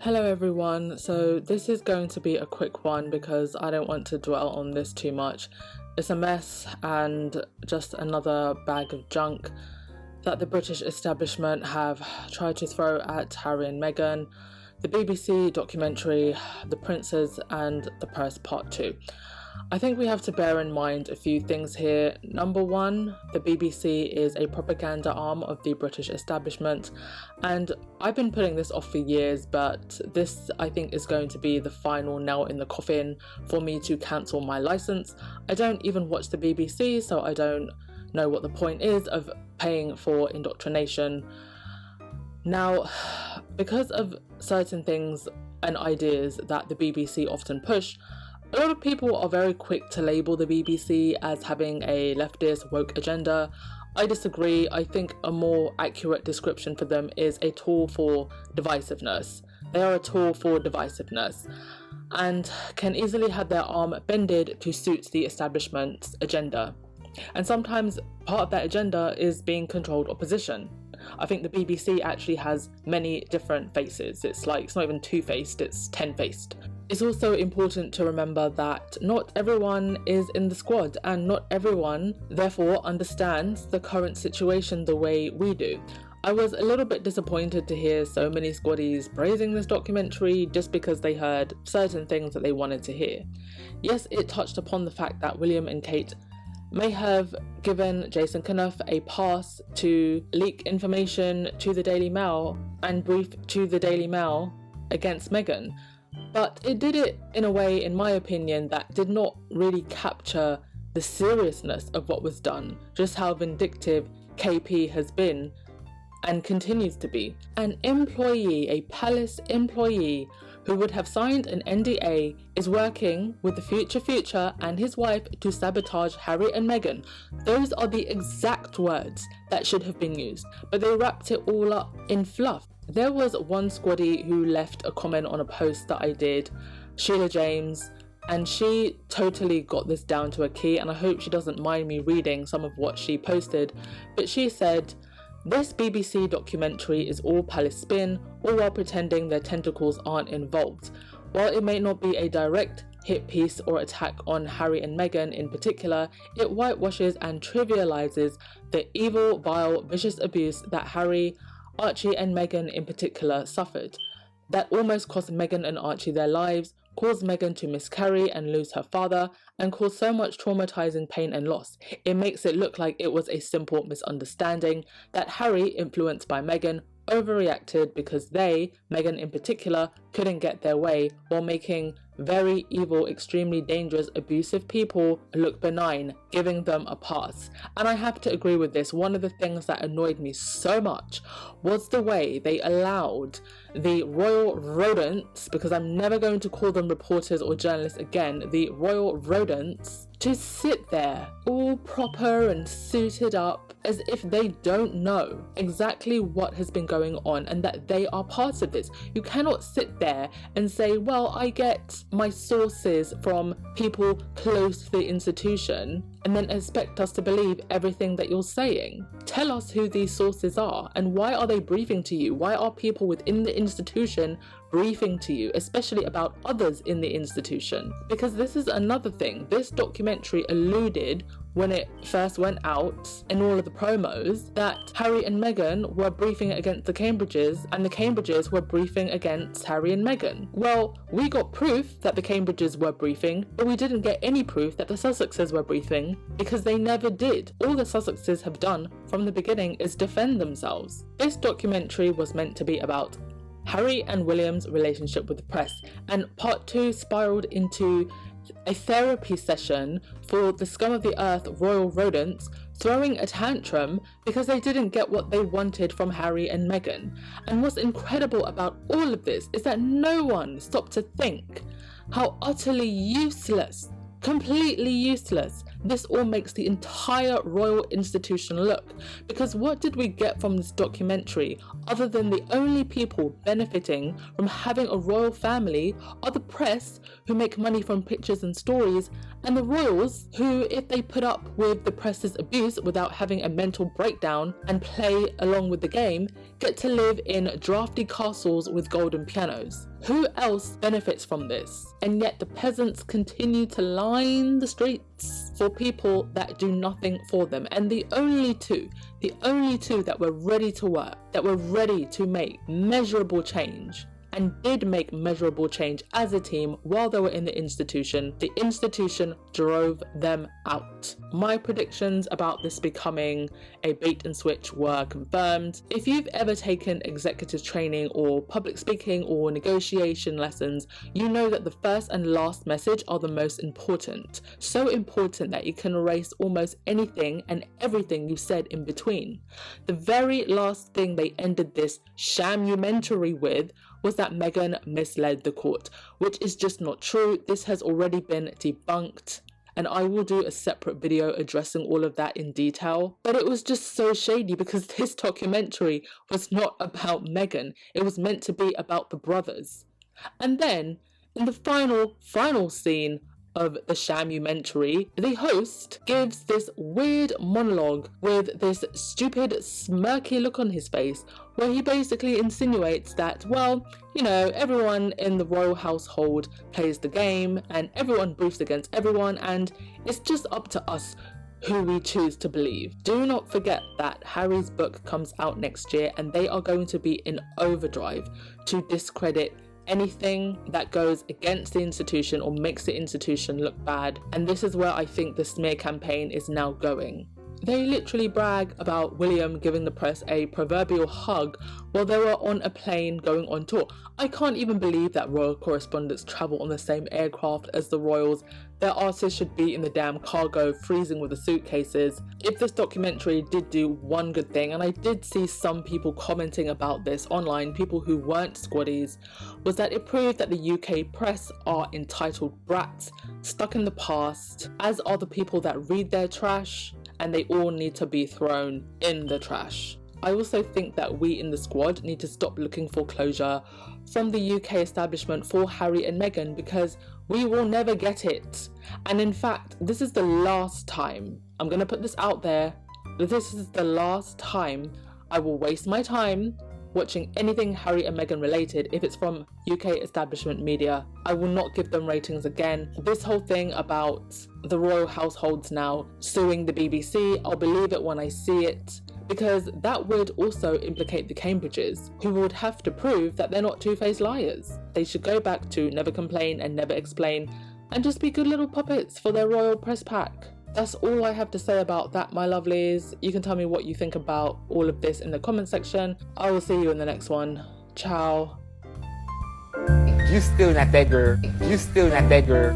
Hello everyone, so this is going to be a quick one because I don't want to dwell on this too much. It's a mess and just another bag of junk that the British establishment have tried to throw at Harry and Meghan, the BBC documentary, The Princes and the Press Part 2. I think we have to bear in mind a few things here. Number one, the BBC is a propaganda arm of the British establishment, and I've been putting this off for years, but this I think is going to be the final nail in the coffin for me to cancel my license. I don't even watch the BBC, so I don't know what the point is of paying for indoctrination. Now, because of certain things and ideas that the BBC often push, a lot of people are very quick to label the BBC as having a leftist woke agenda. I disagree. I think a more accurate description for them is a tool for divisiveness. They are a tool for divisiveness and can easily have their arm bended to suit the establishment's agenda. And sometimes part of that agenda is being controlled opposition. I think the BBC actually has many different faces. It's not even two-faced, it's 10-faced. It's also important to remember that not everyone is in the squad and not everyone therefore understands the current situation the way we do. I was a little bit disappointed to hear so many squaddies praising this documentary just because they heard certain things that they wanted to hear. Yes, it touched upon the fact that William and Kate may have given Jason Kenough a pass to leak information to the Daily Mail and brief to the Daily Mail against Meghan. But it did it in a way, in my opinion, that did not really capture the seriousness of what was done, just how vindictive KP has been and continues to be. An employee, a palace employee who would have signed an NDA is working with the future and his wife to sabotage Harry and Meghan. Those are the exact words that should have been used, but they wrapped it all up in fluff. There was one squaddie who left a comment on a post that I did, Sheila James, and she totally got this down to a key, and I hope she doesn't mind me reading some of what she posted. But she said, "This BBC documentary is all palace spin, all while pretending their tentacles aren't involved. While it may not be a direct hit piece or attack on Harry and Meghan in particular, it whitewashes and trivializes the evil, vile, vicious abuse that Harry, Archie and Meghan in particular suffered. That almost cost Meghan and Archie their lives, caused Meghan to miscarry and lose her father, and caused so much traumatizing pain and loss. It makes it look like it was a simple misunderstanding, that Harry, influenced by Meghan, overreacted because they, Meghan in particular, couldn't get their way, while making very evil, extremely dangerous, abusive people look benign, giving them a pass." And I have to agree with this. One of the things that annoyed me so much was the way they allowed the royal rodents, because I'm never going to call them reporters or journalists again, the royal rodents, to sit there all proper and suited up as if they don't know exactly what has been going on and that they are part of this. You cannot sit there and say, well, I get my sources from people close to the institution, and then expect us to believe everything that you're saying. Tell us who these sources are and why are they briefing to you? Why are people within the institution briefing to you, especially about others in the institution? Because this is another thing. This documentary alluded when it first went out in all of the promos that Harry and Meghan were briefing against the Cambridges and the Cambridges were briefing against Harry and Meghan. Well, we got proof that the Cambridges were briefing, but we didn't get any proof that the Sussexes were briefing because they never did. All the Sussexes have done from the beginning is defend themselves. This documentary was meant to be about Harry and William's relationship with the press, and part 2 spiraled into a therapy session for the scum of the earth royal rodents throwing a tantrum because they didn't get what they wanted from Harry and Meghan. And what's incredible about all of this is that no one stopped to think how utterly useless, completely useless, this all makes the entire royal institution look. Because what did we get from this documentary other than the only people benefiting from having a royal family are the press, who make money from pictures and stories, and the royals, who, if they put up with the press's abuse without having a mental breakdown and play along with the game, get to live in drafty castles with golden pianos. Who else benefits from this? And yet the peasants continue to line the streets for people that do nothing for them. And the only two that were ready to work, that were ready to make measurable change, and did make measurable change as a team while they were in the institution drove them out. My predictions about this becoming a bait and switch were confirmed. If you've ever taken executive training or public speaking or negotiation lessons, you know that the first and last message are the most important. So important that you can erase almost anything and everything you said in between. The very last thing they ended this shamumentary with was that Meghan misled the court, which is just not true. This has already been debunked, and I will do a separate video addressing all of that in detail. But it was just so shady because this documentary was not about Meghan. It was meant to be about the brothers. And then, in the final scene of the shamumentary, the host gives this weird monologue with this stupid smirky look on his face, where he basically insinuates that, well, you know, everyone in the royal household plays the game and everyone briefs against everyone, and it's just up to us who we choose to believe. Do not forget that Harry's book comes out next year and they are going to be in overdrive to discredit anything that goes against the institution or makes the institution look bad. And this is where I think the smear campaign is now going. They literally brag about William giving the press a proverbial hug while they were on a plane going on tour. I can't even believe that royal correspondents travel on the same aircraft as the royals. Their artists should be in the damn cargo, freezing with the suitcases. If this documentary did do one good thing, and I did see some people commenting about this online, people who weren't squaddies, was that it proved that the UK press are entitled brats, stuck in the past, as are the people that read their trash, and they all need to be thrown in the trash. I also think that we in the squad need to stop looking for closure from the UK establishment for Harry and Meghan, because we will never get it. And in fact, this is the last time, I'm going to put this out there, that this is the last time I will waste my time watching anything Harry and Meghan related if it's from UK establishment media. I will not give them ratings again. This whole thing about the royal households now suing the BBC, I'll believe it when I see it, because that would also implicate the Cambridges, who would have to prove that they're not two-faced liars. They should go back to never complain and never explain and just be good little puppets for their royal press pack. That's all I have to say about that, my lovelies. You can tell me what you think about all of this in the comment section. I will see you in the next one. Ciao. You still not that girl. You still not that girl.